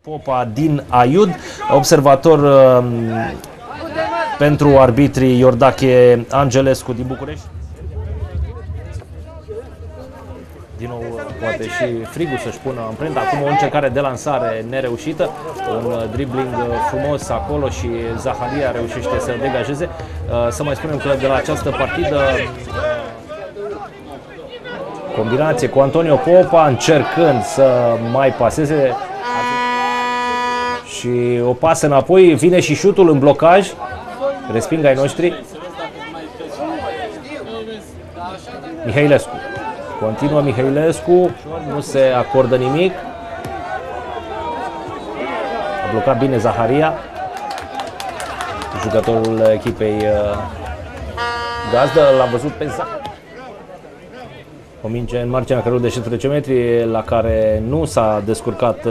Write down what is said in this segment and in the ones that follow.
Popa din Aiud, observator pentru arbitrii Iordache Angelescu din București. Din nou poate și frigul să-și pună amprenta. Acum o încercare de lansare nereușită, un dribbling frumos acolo și Zaharia reușește să degajeze. Să mai spunem că de la această partidă combinație cu Antonio Popa încercând să mai paseze și o pasă înapoi, vine și șutul în blocaj, resping ai noștri. Mihailescu, continuă Mihailescu, nu se acordă nimic. A blocat bine Zaharia, jucătorul echipei gazdă, l-a văzut pe Zaharia. O minge în marginea cărului de 16 metri, la care nu s-a descurcat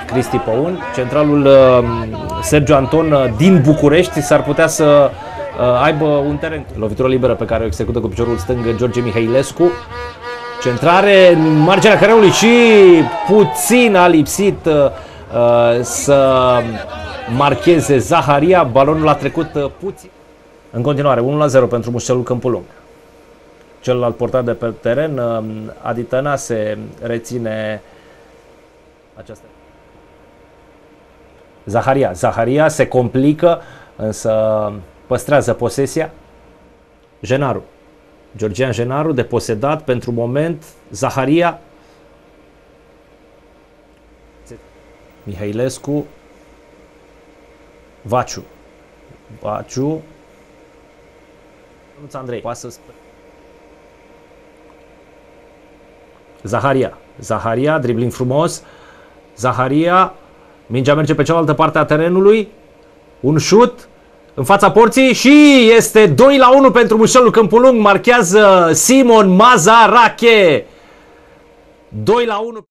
Cristi Păun. Centralul Sergiu Anton din București s-ar putea să aibă un teren. Lovitură liberă pe care o execută cu piciorul stâng George Mihailescu. Centrare în marginea careului și puțin a lipsit să marcheze Zaharia. Balonul a trecut puțin. În continuare, 1-0 pentru Mușcelul Câmpul Lung. Celălalt portar de pe teren, Adi Tănase, reține această. Zaharia se complică, însă păstrează posesia. Genaru, Georgian Genaru, deposedat pentru moment. Zaharia, Mihailescu, Vaciu, Andrei, pasă spre Zaharia, dribbling frumos. Zaharia, mingea merge pe cealaltă parte a terenului. Un șut în fața porții și este 2-1 pentru Mușcelul Câmpul Lung. Marchează Simon Mazarache. 2-1.